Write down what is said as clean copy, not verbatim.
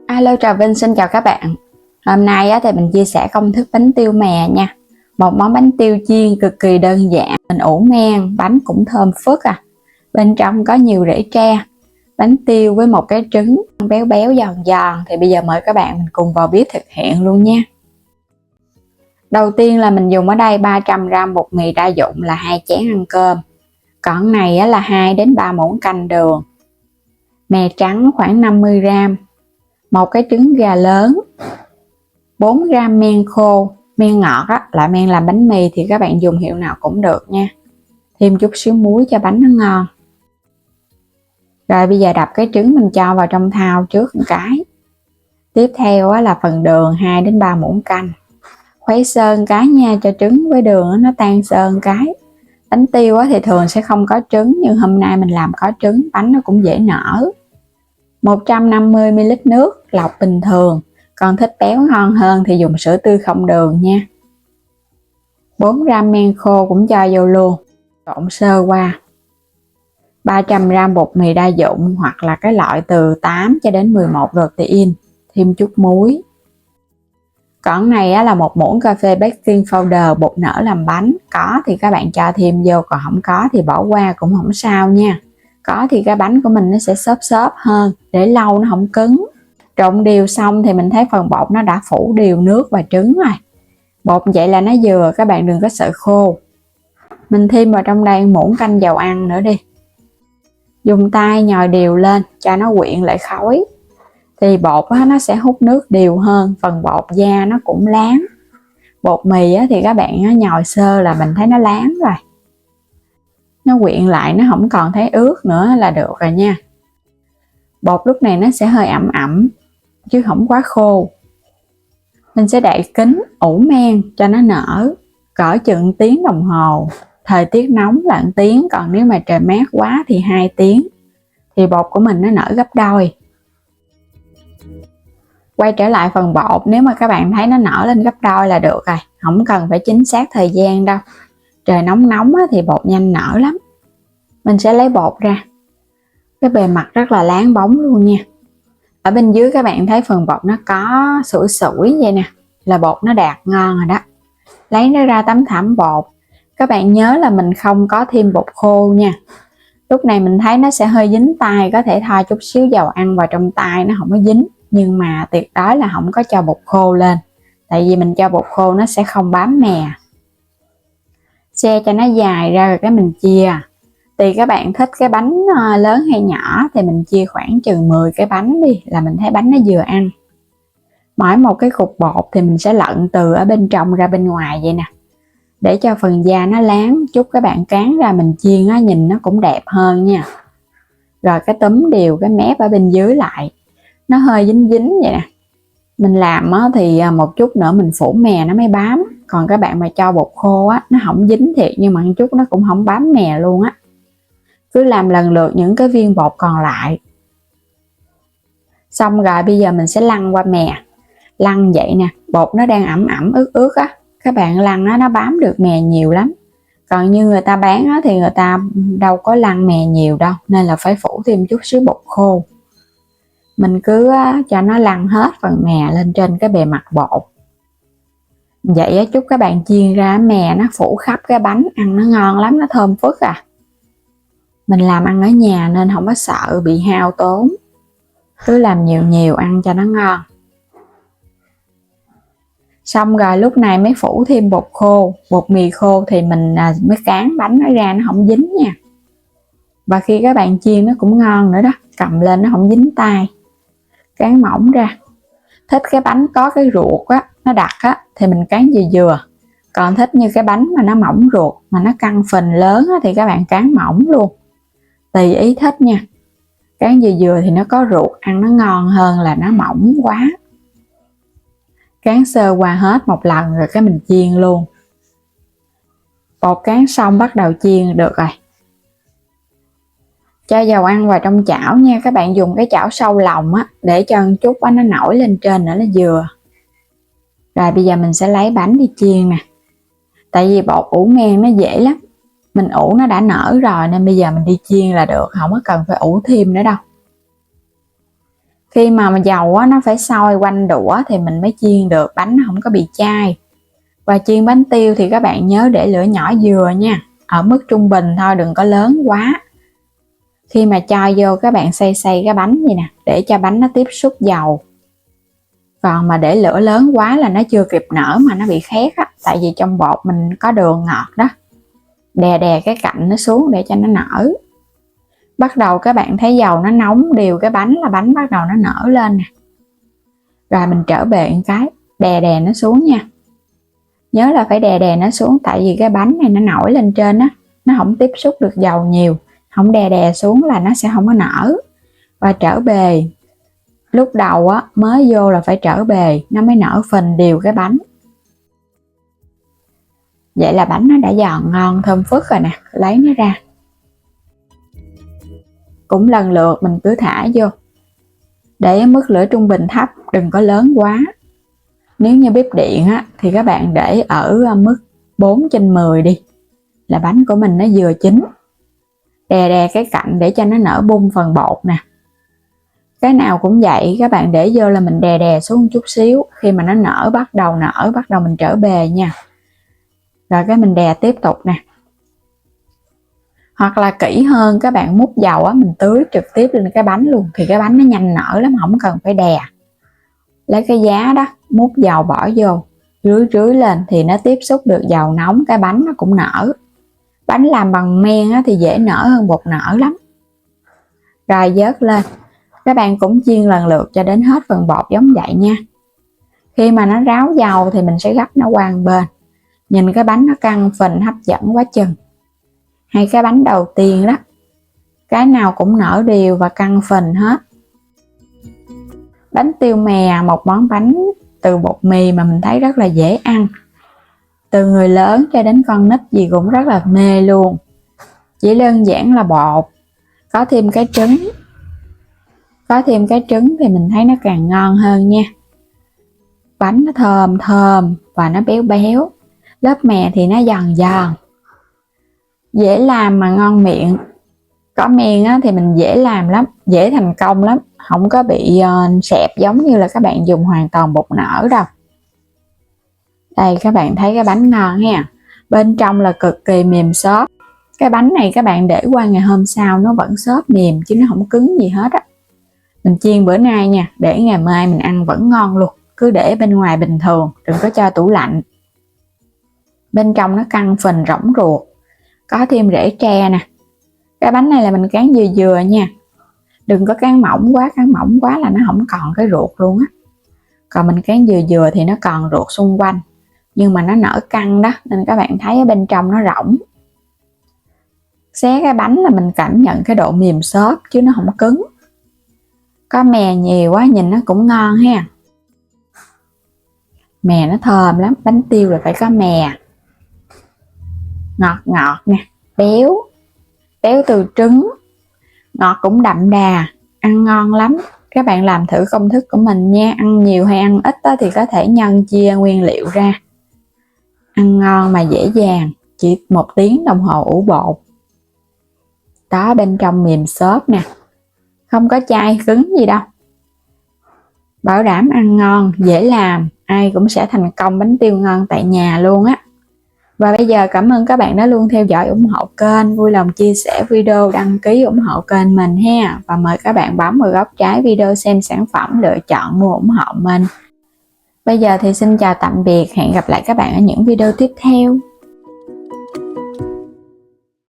Alo, Trà Vinh xin chào các bạn. Hôm nay thì mình chia sẻ công thức bánh tiêu mè nha. Một món bánh tiêu chiên cực kỳ đơn giản, mình ủ men, bánh cũng thơm phức Bên trong có nhiều rễ tre, bánh tiêu với một cái trứng béo béo giòn giòn. Thì bây giờ mời các bạn mình cùng vào bếp thực hiện luôn nha. Đầu tiên là mình dùng ở đây 300g bột mì đa dụng là 2 chén ăn cơm. Còn này là 2 đến 3 muỗng canh đường. Mè trắng khoảng 50g. Một cái trứng gà lớn, 4g men khô, men ngọt là men làm bánh mì thì các bạn dùng hiệu nào cũng được nha. Thêm chút xíu muối cho bánh nó ngon. Rồi bây giờ đập cái trứng mình cho vào trong thau trước một cái. Tiếp theo là phần đường 2 đến 3 muỗng canh. Khuấy sơn cái nha, cho trứng với đường nó tan sơn cái. Bánh tiêu thì thường sẽ không có trứng, nhưng hôm nay mình làm có trứng, bánh nó cũng dễ nở. 150ml nước lọc bình thường, còn thích béo ngon hơn thì dùng sữa tươi không đường nha. 4g men khô cũng cho vô luôn, trộn sơ qua. 300g bột mì đa dụng hoặc là cái loại từ 8 cho đến 11 protein, thêm chút muối. Còn này là 1 muỗng cà phê baking powder, bột nở làm bánh. Có thì các bạn cho thêm vô, còn không có thì bỏ qua cũng không sao nha. Có thì cái bánh của mình nó sẽ xốp xốp hơn, để lâu nó không cứng. Trộn đều xong thì mình thấy phần bột nó đã phủ đều nước và trứng rồi. Bột vậy là nó vừa, các bạn đừng có sợ khô. Mình thêm vào trong đây muỗng canh dầu ăn nữa đi. Dùng tay nhồi đều lên cho nó quyện lại khối. Thì bột nó sẽ hút nước đều hơn, phần bột da nó cũng láng. Bột mì thì các bạn nhồi sơ là mình thấy nó láng rồi. Nó quyện lại, nó không còn thấy ướt nữa là được rồi nha. Bột lúc này nó sẽ hơi ẩm ẩm chứ không quá khô. Mình sẽ đậy kín ủ men cho nó nở cỡ chừng tiếng đồng hồ. Thời tiết nóng là 1 tiếng, còn nếu mà trời mát quá thì 2 tiếng. Thì bột của mình nó nở gấp đôi. Quay trở lại phần bột, nếu mà các bạn thấy nó nở lên gấp đôi là được rồi, không cần phải chính xác thời gian đâu. Trời nóng nóng thì bột nhanh nở lắm. Mình sẽ lấy bột ra. Cái bề mặt rất là láng bóng luôn nha. Ở bên dưới các bạn thấy phần bột nó có sủi sủi vậy nè, là bột nó đạt ngon rồi đó. Lấy nó ra tấm thảm bột. Các bạn nhớ là mình không có thêm bột khô nha. Lúc này mình thấy nó sẽ hơi dính tay, có thể thoa chút xíu dầu ăn vào trong tay nó không có dính. Nhưng mà tuyệt đối là không có cho bột khô lên, tại vì mình cho bột khô nó sẽ không bám mè. Xe cho nó dài ra rồi cái mình chia. Tùy các bạn thích cái bánh lớn hay nhỏ thì mình chia khoảng chừng 10 cái bánh đi, là mình thấy bánh nó vừa ăn. Mỗi một cái cục bột thì mình sẽ lận từ ở bên trong ra bên ngoài vậy nè, để cho phần da nó láng chút. Các bạn cán ra mình chiên nhìn nó cũng đẹp hơn nha. Rồi cái túm đều cái mép ở bên dưới lại, nó hơi dính dính vậy nè. Mình làm thì một chút nữa mình phủ mè nó mới bám. Còn các bạn mà cho bột khô nó không dính thiệt, nhưng mà một chút nó cũng không bám mè luôn Cứ làm lần lượt những cái viên bột còn lại. Xong rồi bây giờ mình sẽ lăn qua mè. Lăn vậy nè, bột nó đang ẩm ẩm ướt ướt các bạn lăn nó bám được mè nhiều lắm. Còn như người ta bán thì người ta đâu có lăn mè nhiều đâu, nên là phải phủ thêm chút xíu bột khô. Mình cứ cho nó lăn hết phần mè lên trên cái bề mặt bột. Vậy chúc các bạn chiên ra mè nó phủ khắp cái bánh, ăn nó ngon lắm, nó thơm phức Mình làm ăn ở nhà nên không có sợ bị hao tốn. Cứ làm nhiều nhiều ăn cho nó ngon. Xong rồi lúc này mới phủ thêm bột khô, bột mì khô thì mình mới cán bánh nó ra, nó không dính nha. Và khi các bạn chiên nó cũng ngon nữa đó, cầm lên nó không dính tay. Cán mỏng ra. Thích cái bánh có cái ruột nó đặc thì mình cán vừa vừa. Còn thích như cái bánh mà nó mỏng ruột mà nó căng phình lớn thì các bạn cán mỏng luôn. Tùy ý thích nha. Cán vừa vừa thì nó có ruột, ăn nó ngon hơn là nó mỏng quá. Cán sơ qua hết một lần rồi cái mình chiên luôn. Bột cán xong bắt đầu chiên được rồi. Cho dầu ăn vào trong chảo nha. Các bạn dùng cái chảo sâu lòng để cho một chút nó nổi lên trên nữa là vừa. Rồi bây giờ mình sẽ lấy bánh đi chiên nè. Tại vì bột ủ men nó dễ lắm. Mình ủ nó đã nở rồi nên bây giờ mình đi chiên là được, không có cần phải ủ thêm nữa đâu. Khi mà dầu á, nó phải sôi quanh đũa thì mình mới chiên được, bánh nó không có bị chai. Và chiên bánh tiêu thì các bạn nhớ để lửa nhỏ vừa nha, ở mức trung bình thôi, đừng có lớn quá. Khi mà cho vô các bạn xay cái bánh vậy nè, để cho bánh nó tiếp xúc dầu. Còn mà để lửa lớn quá là nó chưa kịp nở mà nó bị khét á, tại vì trong bột mình có đường ngọt đó. Đè cái cạnh nó xuống để cho nó nở. Bắt đầu các bạn thấy dầu nó nóng đều cái bánh là bánh bắt đầu nó nở lên nè. Rồi mình trở bề một cái, đè nó xuống nha. Nhớ là phải đè nó xuống, tại vì cái bánh này nó nổi lên trên á, nó không tiếp xúc được dầu nhiều. Không đè xuống là nó sẽ không có nở. Và trở bề, lúc đầu á mới vô là phải trở bề, nó mới nở phình đều cái bánh. Vậy là bánh nó đã giòn ngon thơm phức rồi nè, lấy nó ra. Cũng lần lượt mình cứ thả vô, để mức lửa trung bình thấp, đừng có lớn quá. Nếu như bếp điện á, thì các bạn để ở mức 4/10 đi, là bánh của mình nó vừa chín. Đè cái cạnh để cho nó nở bung phần bột nè. Cái nào cũng vậy, các bạn để vô là mình đè xuống một chút xíu. Khi mà nó nở, bắt đầu mình trở bề nha. Rồi cái mình đè tiếp tục nè. Hoặc là kỹ hơn, các bạn múc dầu á, mình tưới trực tiếp lên cái bánh luôn, thì cái bánh nó nhanh nở lắm, không cần phải đè. Lấy cái giá đó, múc dầu bỏ vô, rưới lên thì nó tiếp xúc được dầu nóng, cái bánh nó cũng nở. Bánh làm bằng men á, thì dễ nở hơn bột nở lắm. Rồi vớt lên, các bạn cũng chiên lần lượt cho đến hết phần bột giống vậy nha. Khi mà nó ráo dầu thì mình sẽ gấp nó qua một bên. Nhìn cái bánh nó căng phình hấp dẫn quá chừng. Hay cái bánh đầu tiên đó, cái nào cũng nở đều và căng phình hết. Bánh tiêu mè, một món bánh từ bột mì mà mình thấy rất là dễ ăn. Từ người lớn cho đến con nít gì cũng rất là mê luôn. Chỉ đơn giản là bột, có thêm cái trứng. Có thêm cái trứng thì mình thấy nó càng ngon hơn nha. Bánh nó thơm và nó béo. Lớp mè thì nó giòn. Dễ làm mà ngon miệng. Có men á, thì mình dễ làm lắm, dễ thành công lắm. Không có bị xẹp giống như là các bạn dùng hoàn toàn bột nở đâu. Đây các bạn thấy cái bánh ngon ha. Bên trong là cực kỳ mềm xốp. Cái bánh này các bạn để qua ngày hôm sau nó vẫn xốp mềm chứ nó không cứng gì hết á. Mình chiên bữa nay nha, để ngày mai mình ăn vẫn ngon luôn. Cứ để bên ngoài bình thường, đừng có cho tủ lạnh. Bên trong nó căng phình rỗng ruột. Có thêm rễ tre nè. Cái bánh này là mình cán vừa nha. Đừng có cán mỏng quá là nó không còn cái ruột luôn á. Còn mình cán vừa thì nó còn ruột xung quanh. Nhưng mà nó nở căng đó, nên các bạn thấy ở bên trong nó rỗng. Xé cái bánh là mình cảm nhận cái độ mềm xốp chứ nó không cứng. Có mè nhiều quá nhìn nó cũng ngon ha. Mè nó thơm lắm, bánh tiêu là phải có mè. Ngọt nè, béo từ trứng, ngọt cũng đậm đà, ăn ngon lắm. Các bạn làm thử công thức của mình nha, ăn nhiều hay ăn ít đó thì có thể nhân chia nguyên liệu ra. Ăn ngon mà dễ dàng, chỉ 1 tiếng đồng hồ ủ bột. Đó, bên trong mềm xốp nè, không có chai cứng gì đâu. Bảo đảm ăn ngon, dễ làm, ai cũng sẽ thành công bánh tiêu ngon tại nhà luôn á. Và bây giờ cảm ơn các bạn đã luôn theo dõi ủng hộ kênh, vui lòng chia sẻ video, đăng ký ủng hộ kênh mình ha. Và mời các bạn bấm vào góc trái video xem sản phẩm, lựa chọn mua ủng hộ mình. Bây giờ thì xin chào tạm biệt, hẹn gặp lại các bạn ở những video tiếp theo.